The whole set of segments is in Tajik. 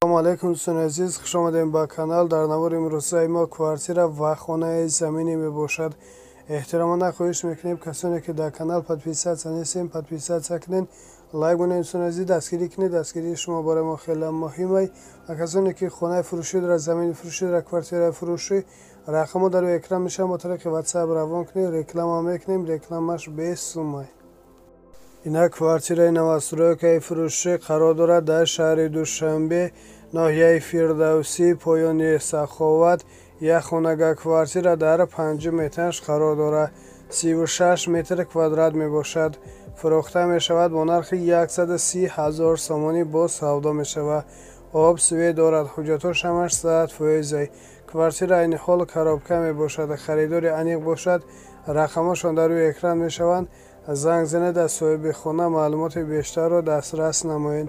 Assalomu alaykum do'ston aziz, xush omading ба канал. дар навори имрӯзаи мо квартира ва хонаи заминӣ мебошад. эҳтиромона хоҳиш мекунем касоне ки дар канал подписатсия нестем, подписатсия кунед, лайк бонед до'стон азиз, дастгирӣ кунед. дастгирии шумо бораи мо хеле муҳим. ва касоне ки хонаи фурӯшӣ дорад, замини фурӯшӣ дорад, квартираи фурӯшӣ, рақамҳо дар рӯи экран мешавад. мо тариқи WhatsApp равон кунед, реклама мекунем, рекламаш без сума. ина квартираи новостройкаи фурӯшӣ қарор дорад дар шаҳри Душанбе, ноҳияи Фирдавсӣ, поёни Саховат. як хонага квартира дар 5 этаж қарор дорад. 36 метр квадрат мебошад. фурӯхта мешавад бо нархи 130 000 сомонӣ бо савдо мешавад. об свет дорад, ҳуҷҷатҳош ҳамаш 100%. квартира айни ҳол коробка мебошад. харидори аниқ бошад. рақамҳошон дар рӯи экран мешаванд. занг занед аз соҳиби хона маълумоти бештарро дастрас намоед.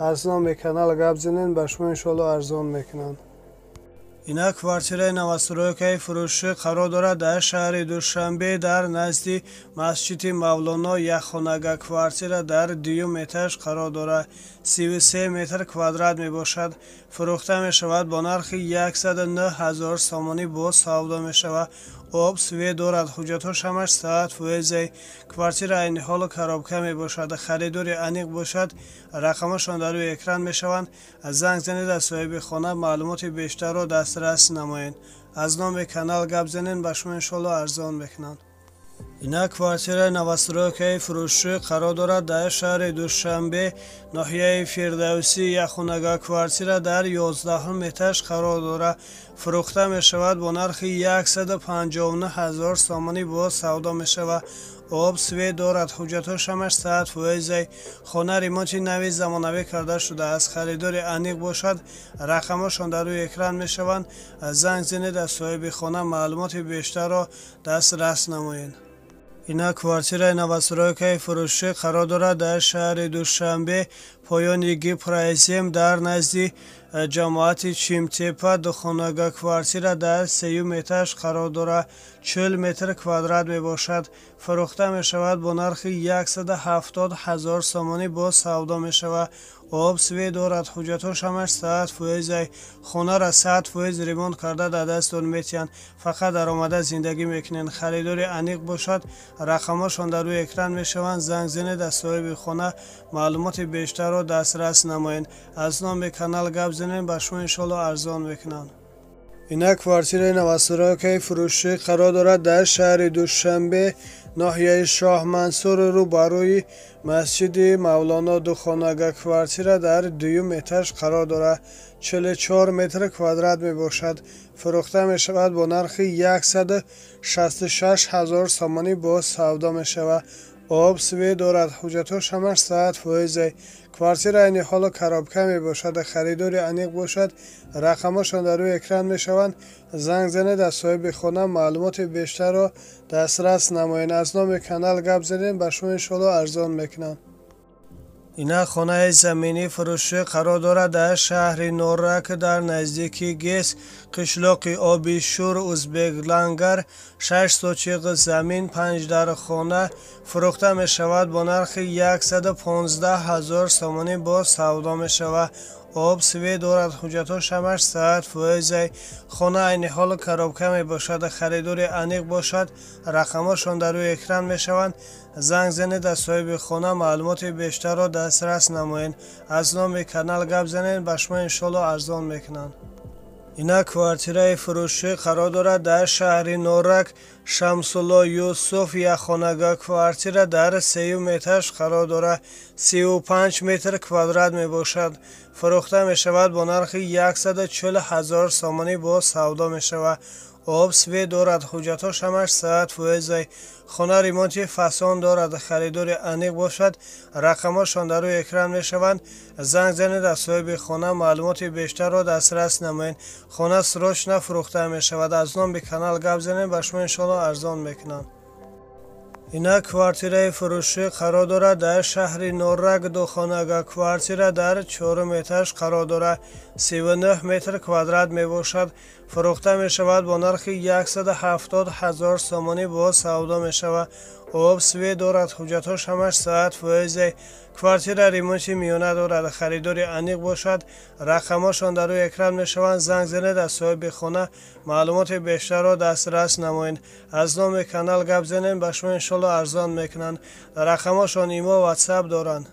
аз номи канал гап занед, ба шумо иншоалло арзон мекунанд. ина квартираи новостройкаи фурӯшӣ қарор дорад дар шаҳри Душанбе, дар назди масҷиди Мавлоно. як хонага квартира дар 2 этаж қарор дорад. 33 метр квадрат мебошад. фурӯхта мешавад бо нархи 109 000 сомонӣ бо савдо мешавад. об свет дорад, ҳуҷҷатҳош ҳамаш 100%. квартира айни ҳол коробка мебошад. харидори аниқ бошад. рақамҳошон дар рӯи экран мешаванд. занг занед аз соҳиби хона маълумоти бештарро дастрас намоед. аз номи канал гап занед, ба шумо иншоалло арзон мекунанд. ина квартираи новостройкаи фурӯшӣ қарор дорад дар шаҳри Душанбе, ноҳияи Фирдавсӣ. як хонага квартира дар 11 этаж қарор дорад. фурӯхта мешавад бо нархи 159 000 сомонӣ бо савдо мешавад. об свет дорад, ҳуҷҷатҳош ҳамаш 100%. хона ремонти нави замонавӣ карда шудааст. харидори аниқ бошад. рақамҳошон дар рӯи экран мешаванд. занг занед аз соҳиби хона маълумоти бештарро дастрас намоед. ина квартираи новостройкаи фурӯшӣ қарор дорад дар шаҳри Душанбе, поёни Гипрайзем, дар назди ҷамоати Чимтепа. духонага квартира дар 3 этаж қарор дорад. 40 метр квадрат мебошад. фурӯхта мешавад бо нархи 170 000 сомонӣ бо савдо мешавад. об свет дорад, ҳуҷҷатҳош ҳамаш 100%. хонара 100% ремонт карда дар дастон метиҳанд. фақат даромада зиндагӣ мекунед. харидори аниқ бошад. рақамҳошон дар рӯи экран мешаванд. занг занед аз соҳиби хона маълумоти бештарро дастрас намоед. аз номи канал гап занед, ба шумо иншоалло арзон мекунанд. ина квартираи новостройкаи фурӯшӣ қарор дорад дар шаҳри Душанбе, ноҳияи Шоҳ Мансур, рӯ ба рӯи масҷиди Мавлоно. духонага квартира дар 2 этаж қарор дорад. 44 метр квадрат мебошад. фурӯхта мешавад бо нархи 166 000 сомонӣ бо савдо мешавад. об свет дорад, ҳуҷҷатҳош ҳамаш 100%. квартира айни ҳоло коробка мебошад. харидори аниқ бошад. рақамҳошон дар рӯи экран мешаванд. занг занед аз соҳиби хона маълумоти бештарро дастрас намоед. аз номи канал гап занед, ба шумо иншоалло арзон мекунанд. ина хонаи заминӣ фурӯшӣ қарор дорад дар шаҳри Норак, дар наздики ГЭС, қишлоқи Обишур, Узбеклангар. 6 сотиқ замин, 5 дар хона. фурӯхта мешавад бо нархи 115 000 сомонӣ бо савдо мешавад. об свет дорад, ҳуҷҷатҳош ҳамаш 100%. хона айни ҳол коробка мебошад. харидори аниқ бошад. рақамҳошон дар рӯи экран мешаванд. занг занед аз соҳиби хона маълумоти бештарро дастрас намоед. аз номи канал гап занед, ба шумо иншоалло арзон мекунанд. ина квартираи фурӯшӣ қарор дорад дар шаҳри Норак, Шамсулло Юсуф. як хонага квартира дар 3 этаж қарор дорад. 35 метр квадрат мебошад. фурӯхта мешавад бо нархи 140 000 сомонӣ бо савдо мешавад. об свет дорад, ҳуҷҷатҳош ҳамаш 100%. хона ремонти фасон дорад. харидори аниқ бошад. рақамҳошон дар рӯи экран мешаванд. занг занед аз соҳиби хона маълумоти бештарро дастрас намоед. хона срочно фурӯхта мешавад. аз номи канал гап занед, ба шумо иншоалло арзон мекунанд. ина квартираи фурӯшӣ қарор дорад дар шаҳри Норак, духонага квартира дар 4 этаж қарор дорад. 39 метр квадрат мебошад. фурӯхта мешавад бо нархи 170 000 сомонӣ бо савдо мешавад. об, свет дорад, ҳуҷҷатҳош ҳамаш саат фоизе, квартира ремонти миёна дорад, харидори аниқ бошад, рақамҳошон дар рӯи экран мешаванд. Занг занед, аз соҳиби хона маълумоти бештарро дастрас намоед. аз номи канал гап занед, ба шумо иншолло арзон мекунанд. рақамҳошон имо, ватсап доранд.